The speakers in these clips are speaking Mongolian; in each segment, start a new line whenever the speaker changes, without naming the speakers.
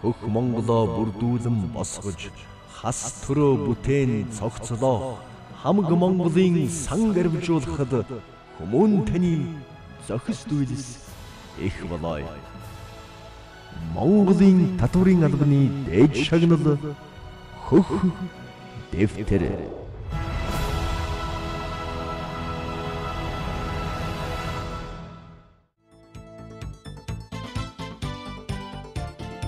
хөх Монголоо бүрдүүлэн босгож хас төрөө бүтээн цогцлоо хамаг Монголын сан гарвжуулахад хүмүүн таны зохис дүүлс их болоо. Монголын татврын албаны дээд шагнал хөх дэвтэр.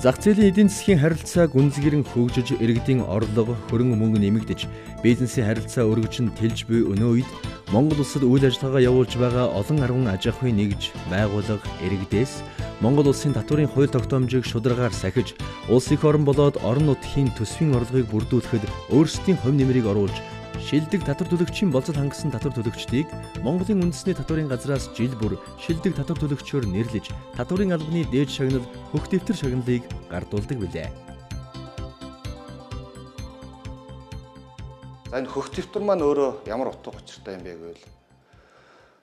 Зах зээлийн эдийн засгийн харилцаа гүнзгийрэн хөгжиж, иргэдийн орлого, хөрөнгө мөнгө нэмэгдэж, бизнесийн харилцаа өргөжин тэлж буй өнөө үед Монгол улсад үйл ажиллагаагаа явуулж байгаа олон арван аж ахуйн нэгж байгууллага иргэдээс Монгол улсын татврын хууль тогтоомжийг шударгаар сахиж, улс их орн болоод орон нутгийн төсвийн орлогыг бүрдүүлэхэд өөрсдийн хувь нэмрийг оруулж, шилдэг татвар төлөгчийн болцол хангасан татвар төлөгчдийг Монголын үндэсний татврын газраас жил бүр шилдэг татвар төлөгчөөр нэрлэж, татврын албаны дээд шагнал хөх дэвтэр шагналыг гардуулдаг билээ.
За энэ хөх дэвтэр маань өөрөө ямар утга учиртай юм бэ гэвэл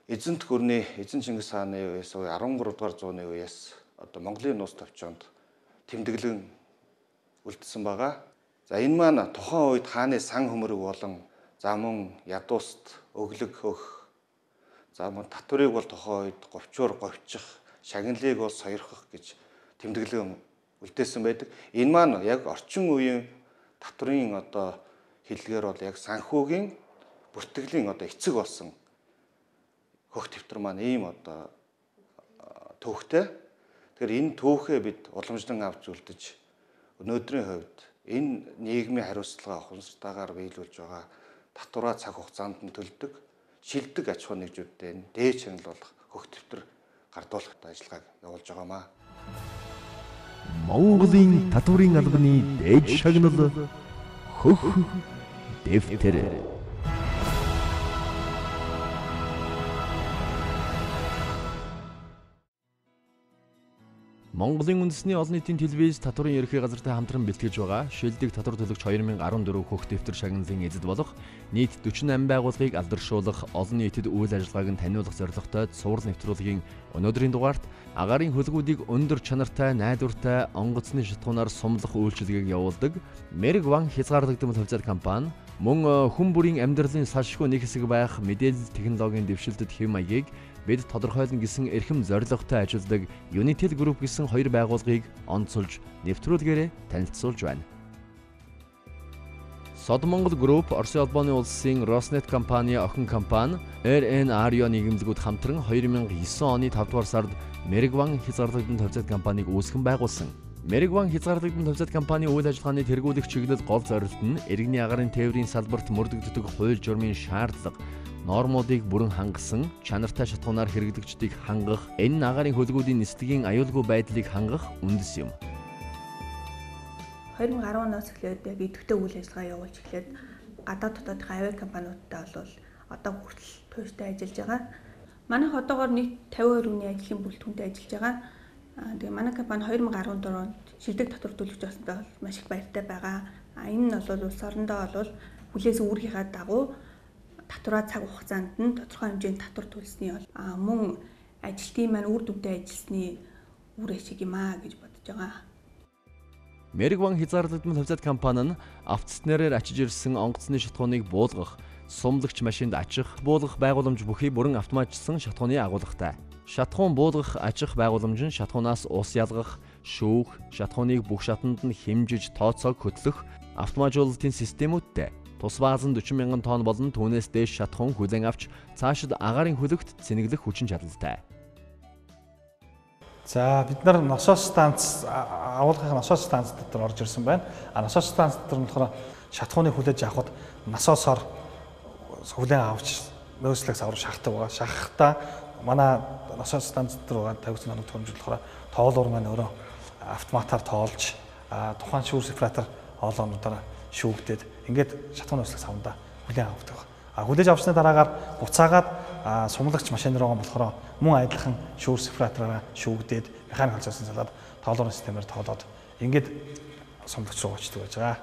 эзэнт гүрний эзэн Чингис хааны үеэс 13 дугаар зууны үеэс одоо Монголын нууц товчоонд тэмдэглэн үлдсэн байгаа. За энэ маань тухайн үед хааны сан хөмрөг болон за мөн ядууст өглөг хөх, за мөн татврыг бол тухайн үед говьчуур говьчих, шагналыг бол сойрхох гэж тэмдэглэн үлдээсэн байдаг. Энэ маань яг орчин үеийн татврын одоо хэллэгээр бол яг санхүүгийн бүртгэлийн одоо эцэг болсон хөх дэвтэр маань ийм одоо төвхтэй. Тэгэхээр энэ төвхөө бид уламжлан авч үлдэж өнөөдрийн хувьд энэ нийгмийн хариуцлага ухамсартайгаар биелүүлж байгаа татвараа цаг хугацаанд нь төлдөг, шилдэг аж ахуй нэгжүүдтэй дээд шагнал болох хөх дэвтэр гардуулах ажиллагааг явуулж байгаамаа.
Монголын татврын албаны дээд шагнал хөх дэвтэр. Монголын үндэсний олон нийтийн телевиз татврын ерхий газартай хамтран бэлтгэж байгаа шилдэг татвар төлөгч 2014 хөх дэвтэр шагналын эзэд болох нийт 48 байгууллагыг алдаршуулах, олон нийтэд үйл ажиллагааг нь таниулах зорилготой цуврал нэвтрүүлгийн өнөөдрийн дугаарт агаарын хөлгүүдийг өндөр чанартай, найдвартай, онгоцны шатхуунаар сумлах үйлчилгээг явуулдаг Мэрэг Ван хязгаарлагдмал хувьцаат компани мөн хүн бүрийн амьдралын салшгүй нэг хэсэг байх мэдээлэл технологийн дэвшилтэд хэв маягийг бид тодорхойлно гэсэн эрхэм зорилготой ажилладаг Unitel Group гэсэн хоёр байгууллагыг онцолж нэвтрүүлгээрээ танилцуулж байна. Сод Монгол Group, Оросын улбооны улсын Роснет компани охин компани RN-Ario нийгэмлэгүүд хамтран 2009 оны 5 дугаар сард Мэрэг Ван хязгаарлагдмал хувьцаат компанийг үүсгэн байгуулсан. Мэрэг Ван хязгаарлагдмал хувьцаат компани үйл ажиллагааны тэргүүлэх чиглэл гол зорилт нь иргэний агаарын тээврийн салбарт мөрдөгддөг хууль журмын шаардлага, нормуудыг бүрэн хангасан, чанартай шатхуунаар хэрэглэгчдийг хангах, энэ агаарын хөлгүүдийн нислэгийн аюулгүй байдлыг хангах үндэс юм.
2010 оноос эхлээд яг идэвхтэй үйл ажиллагаа явуулж эхлээд гадаад дотоодын авиакомпаниудтай бол одоо хүртэл тууштай ажиллаж байгаа. Манайх одоогоор нийт 52 хүний ажлын бүрэлдэхүүнтэй ажиллаж байгаа. Тэгээ манай компани 2014 онд шилдэг татвар төлөгч болсондоо маш их баяртай байгаа. Энэ нь бол улс орондоо бол хүлээс үүргийнхаа дагуу татвараа цаг хугацаанд нь тодорхой хэмжээнд татвар төлсөний бол мөн ажилтны маань үр дүнтэй ажилласны үр ашиг юм аа гэж бодож байгаа.
Мэрэг Ван хязгаарлагдмал хувьцаат компани нь автоцнэрээр ачиж ирсэн онгоцны шатхууныг буулгах, сумлагч машинд ачих, буулгах байгууламж бүхий бүрэн автоматжсан шатхууны агуулгатай. Шатхуун буулгах, ачих байгууламж нь шатхуунаас ус ялгах, шүүх, шатхууныг бүх шатанд нь хэмжиж тооцоог хөтлөх автоматжуулалтын системүүдтэй. Тус бааз нь 40 мянган тонн болон түүнээс дээш шатхуун хүлээн авч цаашид агаарын хөлөгт цэнэглэх хүчин чадалтай.
За бид нар насос станц агуулгын насос станц дотор орж ирсэн байна. Насос станц дотор нь болохоор шатхууныг хүлээж авахд насосоор хүлээн авч нөөцлөг савар шахдаг байгаа. Шахахдаа манай насос станц дотор байгаа тавигдсан хоног тохиомжтой болохоор тоолуур маань өөрөө автоматар тоолж тухайн шүүр сепаратор хоолоонуудаараа шүүгдээд ингээд шатхуун нөөцлөг савнда хүлээн авдаг. Хүлээж авсны дараагаар буцаагаад сумлагч машин руу болохоор мөн адилхан шүүр сепаратораараа шүүгдээд механик холцоосон салаад тоолоорын системээр тоолоод ингээд сумлагч руу очдог байж байгаа.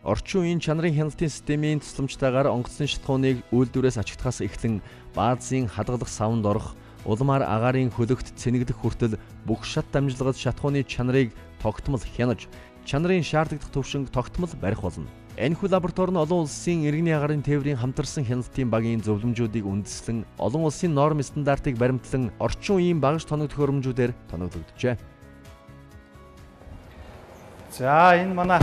Орчин үеийн чанарын хяналтын системийн тусламжтайгаар онгоцны шатхууныг үйлдвэрээс ачигдахаас эхлэн баазын хадгалах савнд орох, улмаар агаарын хөлөгт цэнэглэх хүртэл бүх шат дамжлагад шатхууны чанарыг тогтмол хянаж, чанарын шаардлагатай төвшинг тогтмол барих болно. Энэхүү лаборатори нь олон улсын иргэний агаарын тээврийн хамтарсан хяналтын багийн зөвлөмжүүдийг үндэслэн олон улсын норм стандартыг баримтлан орчин үеийн багаж тоног төхөөрөмжүүдээр тоноглогджээ.
За энэ манай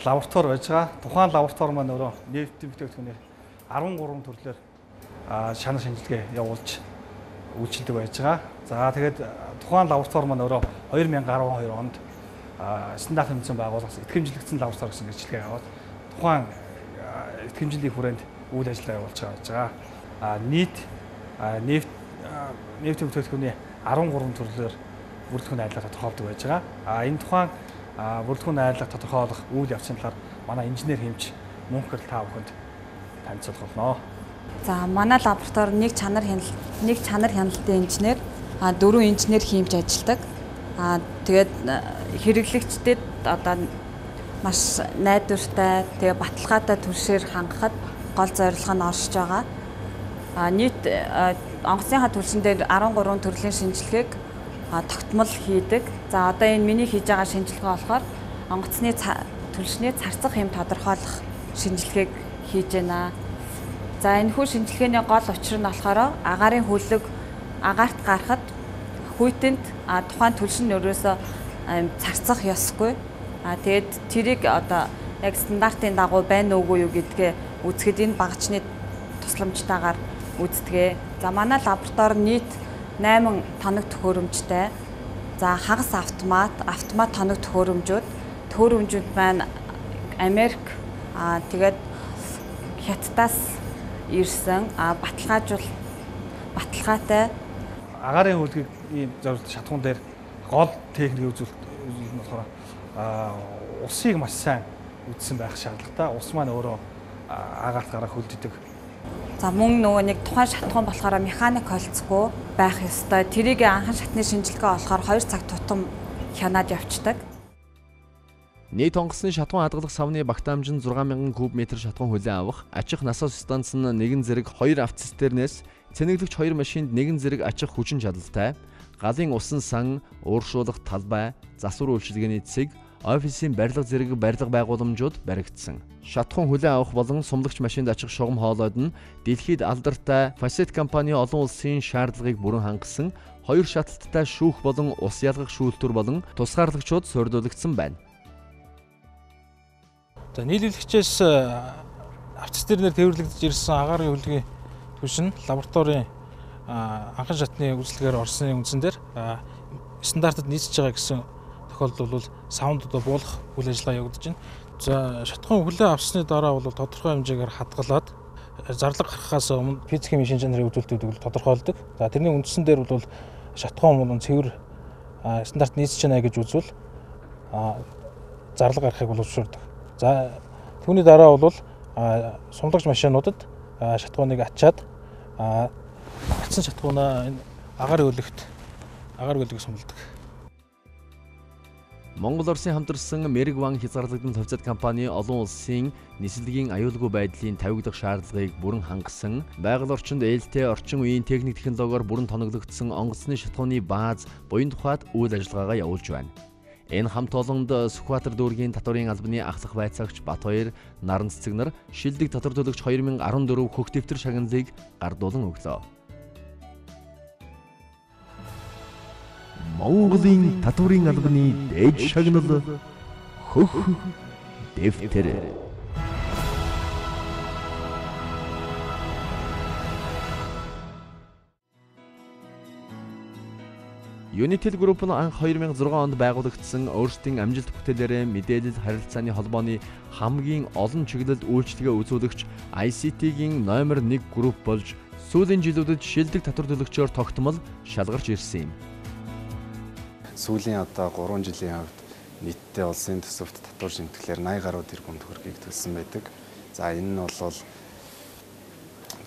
лаборатори байж байгаа. Тухайн лаборатори маань өөрөө нефтийн бүтээгдэхүүнээр 13 төрлөөр шанал шинжилгээ явуулж үйлчилдэг байж байгаа. За тэгээд тухайн лаборатори маань өөрөө 2012 онд стандарт хэмжээний байгууллагаас итгэмжлэгдсэн лаборатори гэсэн гэрчлэгээ аваад тухайн итгэмжлэлийн хүрээнд үйл ажиллагаа явуулж байгаа. Нийт нефтийн бүтээгдэхүүний 13 төрлөөр бүрэлдэхүүн айдлага тодорхойлдог байж байгаа. Энэ тухайн бүрэлдэхүүн айдлага тодорхойлох үйл явцын талаар манай инженер хэмж мөнхөр та бүхэнд танилцуулах болно.
За манай лаборатори нэг чанар хяналтын инженер, 4 инженер хэмж ажилладаг. Тэгээд хэрэглэгчдэд одоо маш найдвартай, тэгээ баталгаатай түлшээр хангахад гол зорилго нь оршиж байгаа. Нийт онгоцынхаа түлшин дээр 13 төрлийн шинжилгээг тогтмол хийдэг. За одоо энэ миний хийж байгаа шинжилгээ болохоор онгоцны түлшний царцах хэм тодорхойлох шинжилгээг хийж байна. За энэ хүү шинжилгээний гол учир нь болохоор агаарын хөлөг агаарт гарахад хүйтэнд тухайн түлшин өрөөсөө царцах ёсгүй. Тэгээд тэрийг одоо яг стандартын дагуу байна уугүй юу гэдгээ үзэхэд энэ багажны тусламжтайгаар үздэг. За манай лаборатори нийт 8 тоног төхөөрөмжтэй. За хагас автомат тоног төхөөрөмжүүд маань Америк тэгээд Хятадаас ирсэн баталгаатай
агаарын хөлгийг ийм зорилт шатхуун дээр гол техникийг үзүүлэх нь болохоор усыг маш сайн үдсэн байх шаардлагатай. Ус маань өөрөө агаарт гараа хөлддөг.
За мөн нөгөө нэг тухайн шатхуун болохоор механик холцгүй байх ёстой. Тэрийг анхан шатны шинжилгээ болохоор 2 цаг тутам хянаад явцдаг.
Нийт онгоцны шатхуун хадгалах савны багтаамж нь 6000 куб метр шатхуун хүлээн авах, ачих насос станц нь 1 зэрэг 2 автоцистернээс цэнэглэгч 2 машинд 1 зэрэг ачих хүчин чадалтай, галын усан сан, ууршуулах талбай, засвар үйлчилгээний цэг, офисын барилга зэрэг барилга байгууламжууд баригдсан. Шатхуун хүлээн авах болон сумлагч машинд ачих шугам хоолойд нь дэлхийд алдартай Facet компани олон улсын шаардлагыг бүрэн хангасан 2 шаталттай шүүх болон ус ялгах шүүлтүр болон тусгаарлагчид суурьдуулагдсан байна.
За нийлүүлэгчээс автоцистернээр тээвэрлэгдэж ирсэн агаарын хөлгийн түвшин лабораторийн анхан шатны үйлчлэгээр орсны үндсэн дээр стандартад нийцэж байгаа гэсэн тохиолдолд бол саунд буулгах үйл ажиллагаа явагдаж байна. За шатхуун хүлээн авсны дараа бол тодорхой хэмжээгээр хадгалаад зарлага гаргахаас өмнө физикийн машин чанарын үзүүлэлтүүд тодорхойлдог. За тэрний үндсэн дээр бол шатхуун болон цэвэр стандарт нийцэж байна гэж үзвэл зарлага гаргахыг боловсруулдаг. За түүний дараа бол сумлагч машинуудад шатхууныг ачаад атсан шатхуунаа энэ агаарын хөлөгт сумладаг.
Монгол Оросын хамтарсан Мэрэг Ван хязгаарлагдсан хувьцаат компани олон улсын нислэгийн аюулгүй байдлын тавигдах шаардлагыг бүрэн хангасан, байгаль орчинд ээлтэй орчин үеийн техник технологиор бүрэн тоноглогдсон онгоцны шатхууны бааз буян тухайд үйл ажиллагаагаа явуулж байна. Энэ хамт олонд Сүхбаатар дүүргийн татварын албаны ахлах байцаагч Батбаяр, Наран цэцэг нар шилдэг татвар төлөгч 2014 хөх дэвтэр шагналыг гардуулан өглөө. Монголын татварын албаны дээд шагнал хөх дэвтэр. Unitel Group нь анх 2006 онд байгуулагдсан өөрсдийн амжилт бүтээлээрээ мэдээлэл харилцааны холбооны хамгийн олон чиглэлд үйлчлэгээ үзүүлэгч ICT-гийн номер 1 групп болж сүүлийн жилүүдэд шилдэг татвар төлөгчөөр тогтмол шалгарч ирсэн юм.
Сүүлийн одоо 3 жилийн хувьд нийтдээ улсын төсөвт татвар шимтгэлээр 80 гаруй тэрбум төгрөгийг төлсөн байдаг. За энэ нь бол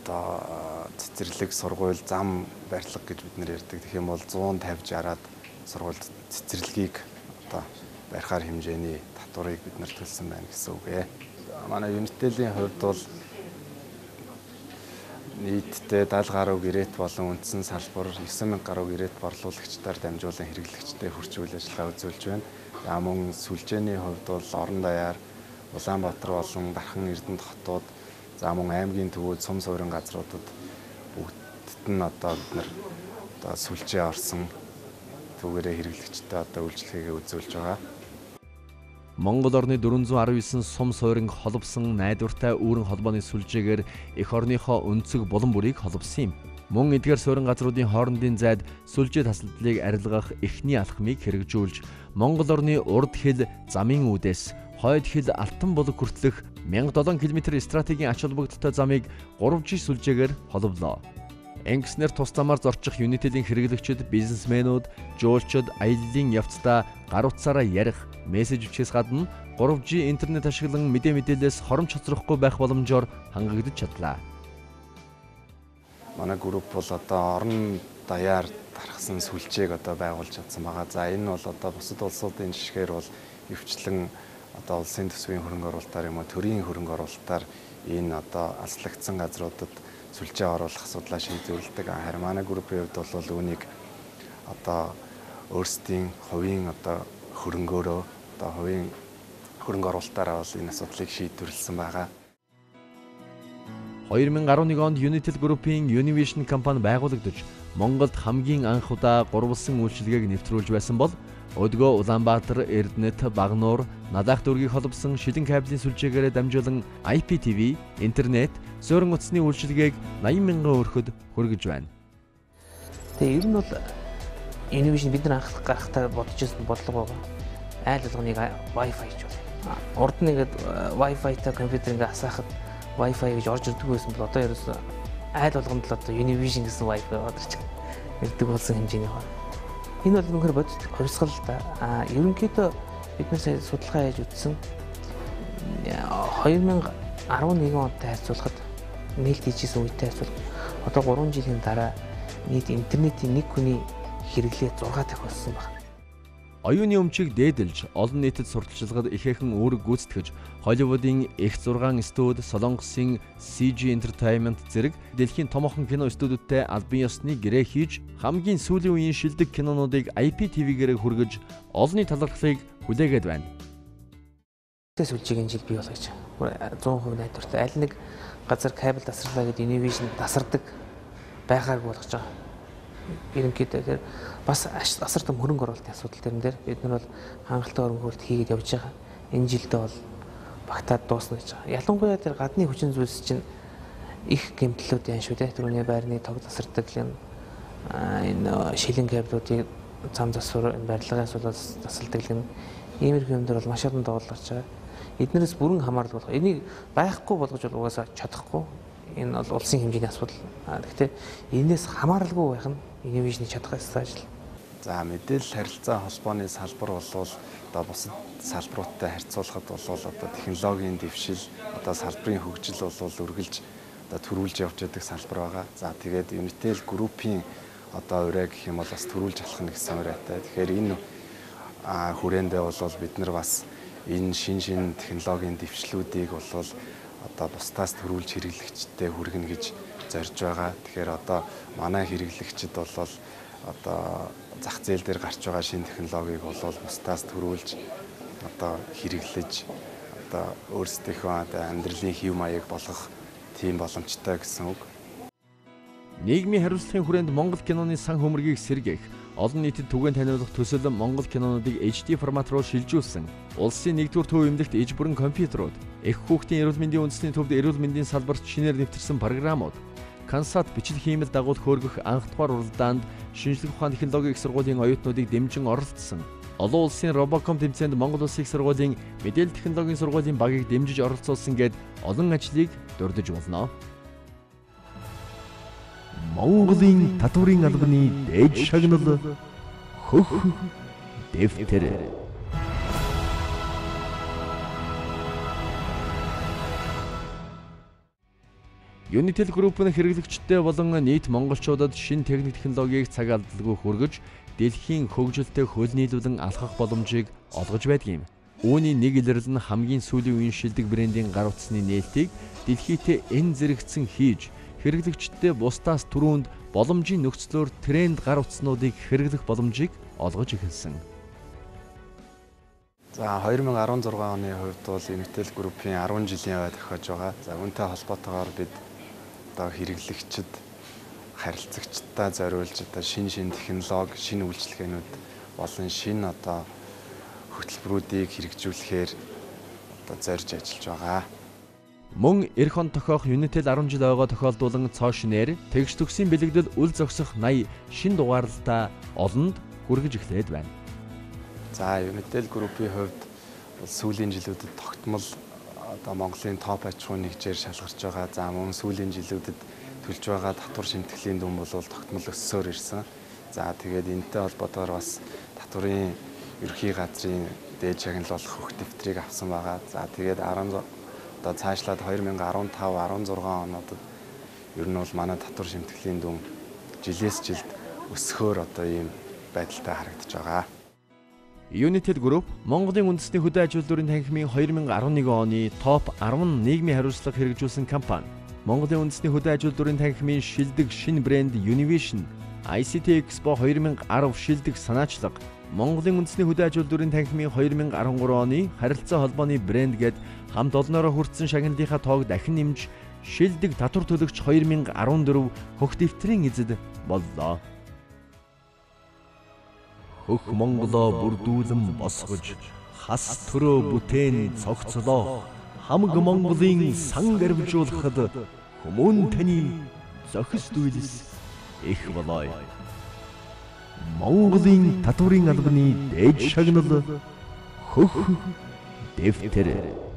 одоо цэцэрлэг, сургууль, зам барилга гэж бид нэр ярьдаг. Тэгэх юм бол 150-60-аад сургуульд цэцэрлэгийг одоо барихаар хэмжээний татварыг бид нар төлсөн байна гэсэн үг ээ. Манай Unitel-ийн хувьд бол нийтдээ 70 гаруй гэрээт болон үндсэн салбар 9000 гаруй гэрээт борлуулагчдаар дамжуулан хэрэглэгчдэд хүрч үйл ажиллагаа үзүүлж байна. Мөн сүлжээний хувьд бол орон даяар Улаанбаатар болон Дархан Эрдэнэт хотууд за мөн аймгийн төвүүд сум суурин газруудад бүгдд нь одоо бид нар одоо сүлжээ орсон түүгээрээ хэрэглэгчдэд одоо үйлчлэгээ үзүүлж байгаа.
Монгол орны 419 сум суурин холбосон найдвартай үүрэн холбооны сүлжээгээр эх орныхоо өнцөг булан бүрийг холбосон юм. Мөн эдгээр суурин газруудын хоорондын зайд сүлжээ тасалдлыг арилгах эхний алхмыг хэрэгжүүлж, Монгол орны урд хил замын үүдээс хойд хил Алтан булаг хүртэлх 1007 км стратегийн ач холбогдолтой замыг 3G сүлжээгээр холболоо. Ингэснээр тус замаар зорчих Unitel-ийн хэрэглэгчид, бизнесмэнүүд, жуулчид аяллаа явцдаа гар утсаараа ярих, мессеж бичээс гадна 3G интернет ашиглан мэдээлэлээс хоромч хоцрохгүй байх боломжоор хангагдаж чадлаа.
Манай групп бол одоо орон даяар тархсан сүлжээг одоо байгуулж чадсан байгаа. За энэ бол одоо бусад улсуудын жишгээр бол өвчлэн одоо улсын төсвийн хөрөнгө оруулалтаар юм уу төрийн хөрөнгө оруулалтаар энэ одоо алслагдсан газруудад сүлжээ оруулах асуудлаа шийдвэрлэдэг. Харин манай группийн хувьд бол үүнийг одоо өөрсдийн хувийн одоо хөрөнгөөрөө одоо хувийн хөрөнгө оруулалтаараа бол энэ асуудлыг шийдвэрлсэн байгаа.
2011 онд Unitel Group-ийн Univision компани байгуулагдаж, Монголд хамгийн анх удаа гурвалсан үйлчилгээг нэвтрүүлж байсан бол өдгөө Улаанбаатар, Эрдэнэт, Багнуур, Надах дүүргийг холбосон шилэн кабелийн сүлжээгээр дамжуулан IPTV, интернет, суурин утасны үйлчилгээг 80,000 өрхөд хүргэж байна.
Тэгээ ер нь бол Univision бид нар анх гарахтаа бодож ирсэн бодлого байгаа. Айл болгоныг Wi-Fi гэж байна. Урд нь ингээд Wi-Fi-тай компьютер ингээд асаахад Wi-Fi гэж орж ирдэг байсан бол одоо ерөөс айл болгонд л одоо Univision гэсэн Wi-Fi орж ирдэг болсон хэмжээний байна. Энэ бол үнэхээр бодит хувьсгал та. Ерөнхийдөө бид нар сая судалгаа хийж үзсэн. 2011 онтой харьцуулахад нээлт хийжсэн үетэй харьцуулахад одоо 3 жилийн дараа нийт интернетийн нэг хүний хэрэглээ 6 дахин болсон байна.
Оюуны өмчийг дээдэлж, олон нийтэд сурталчилгад ихээхэн үүрэг гүйцэтгэж, Холливуудын X6 студи, Солонгосын CG Entertainment зэрэг дэлхийн томоохон кино студиудтай албан ёсны гэрээ хийж, хамгийн сүүлийн үеийн шилдэг кинонуудыг IPTV-гээр хүргэж, олонний талархлыг хүлээгээд байна.
Сүлжээг энэ жил бий болгож 100% найдвартай. Аль нэг газар кабель тасарлаа гэдэг Univision тасардаг байхаар болгож байгаа. Ерөнхийдөө тэр бас асар том хөрөнгө оруулалтын асуудал дээр бид нар бол хангалттай хөрөнгө оруулалт хийгээд явж байгаа. Энэ жилдээ бол багтаад дуусна гэж байгаа. Ялангуяа тэр гадны хүчин зүйлс чинь их гэмтлүүд яан шүү дээ. Түрүүний байрны тог тасардаг энэ шилэн кабелуудыг зам засвар барилгын асуудлаас тасалдаг иймэрхүү юм дээр бол маш олон доолж байгаа. Эднээс бүрэн хамаарал болох. Энийг байхгүй болгож бол угаасаа чадахгүй. Энэ бол улсын хэмжээний асуудал. Гэхдээ энээс хамааралгүй байх нь Univision-ийн чадхаас ажил.
За мэдээлэл харилцаа холбооны салбар бол одоо бусад салбаруудтай харьцуулахад бол одоо технологийн дэвшил, одоо салбарын хөгжил бол үргэлж одоо төрүүлж явж байдаг салбар байгаа. За тэгээд Unitel Group-ийн одоо ураа гэх юм бол бас төрүүлж авах нэг самараатай. Тэгэхээр энэ хүрээндээ бол бид нар бас энэ шин технологийн дэвшлүүдийг бол одоо бусдаас төрүүлж хэрэглэгчдэд хүргэнэ гэж зорж байгаа. Тэгэхээр одоо манай хэрэглэгчид бол одоо зах зээл дээр гарч байгаа шинэ технологиг бол бусдаас төрүүлж одоо хэрэглэж одоо өөрсдийнхөө амьдралын хэв маяг болгох тийм боломжтой гэсэн үг.
Нийгмийн хариуцлагын хүрээнд Монгол киноны сан хөмөргийг сэргээх, олон нийтэд түгээн таниулах төсөл Монгол кинонуудыг HD формат руу шилжүүлсэн. Улсын 1-р төв эмнэлэгт иж бүрэн компьютерууд, их хүүхдийн эрүүл мэндийн үндэсний төвд эрүүл мэндийн салбарт шинээр нэвтэрсэн програмууд, Кансат бичлэг хиймэл дагуулх хөөргөх анх дугаар уралдаанд шинжлэх ухааны технологийн их сургуулийн оюутнуудыг дэмжин оролцсон. Олон улсын Робоком тэмцээнд Монгол Улсын их сургуулийн мэдээлэл технологийн сургуулийн багийг дэмжиж оролцуулсан гэд олон ажлыг дурдж болно. Монголын татврын албаны дээд шагнал хөх дэвтэр. Unitel Group-ын хэрэглэгчтэй болон нийт монголчуудад шинэ технологиг цаг алдалгүй хүргэж, дэлхийн хөгжилтэй хөл нийлүүлэн алхах боломжийг олгож байдаг юм. Үүний нэг илэрлэл нь хамгийн сүүлийн үеийн шилдэг брендийн гар утасны нээлтийг дэлхийдээ эн зэрэгцэн хийж, хэрэглэгчдэд бусдаас түрүүнд боломжийн нөхцлөөр тренд гар утаснуудыг хэрэглэх боломжийг олгож эхэлсэн.
За 2016 оны хувьд бол Unitel Group-ийн 10 жилийн ой тохиож байгаа. За үүнтэй холбоотойгоор бид одоо хэрэглэгчид харилцагчдаа зориулж одоо шинэ технологи, шинэ үйлчилгээнүүд болон шинэ одоо хөтөлбөрүүдийг хэрэгжүүлэхээр одоо зорж ажиллаж байгаа.
Мөн эх он тохиох Unitel 10 жил ойгоо тохиолдуулан цоо шинээр тэгш төгсийн бэлэгдэл үл зогсох 80 шинэ дугаарлалтаа олонд хүргэж эхлээд байна.
За Unitel Group-ийн хувьд сүүлийн жилүүдэд тогтмол одоо Монголын топ аж ахуйн нэгжээр шалгарч байгаа. За мөн сүүлийн жилүүдэд төлж байгаа татвар шимтгэлийн дүн бол тогтмол өссөөр ирсэн. За тэгээд энэтэй холбоотойгоор бас татварын ерхий газрын дээд шагналуулах хөх дэвтрийг авсан байгаа. За тэгээд одоо цаашлаад 2015-16 онуудад ер нь бол манай татвар шимтгэлийн дүн жилээс жилд өсөхөөр одоо ийм байдалтай харагдаж байгаа.
Unitel Group Монголын үндэсний хөдөө аж үйлдвэрийн танхимын 2011 оны топ 10 нийгмийн хариуцлага хэрэгжүүлсэн компани. Монголын үндэсний хөдөө аж үйлдвэрийн танхимын шилдэг шинэ брэнд Univision, ICT Expo 2010 шилдэг санаачлага, Монголын үндэсний хөдөө аж үйлдвэрийн танхимын 2013 оны харилцаа холбооны брэнд гэд хамт олноороо хүртсэн шагналынхаа тоог дахин нэмж шилдэг татвар төлөгч 2014 хөх дэвтрийн эзэд боллоо. Хөх Монголоо бүрдүүлэн босгож хас төрөө бүтээн цогцлоо. Хамаг Монголын сан гарвжуулахад хүмүүн таны зохис дүйлс их болоо. Монголын татварын албаны дээд шагнал хөх дэвтэр.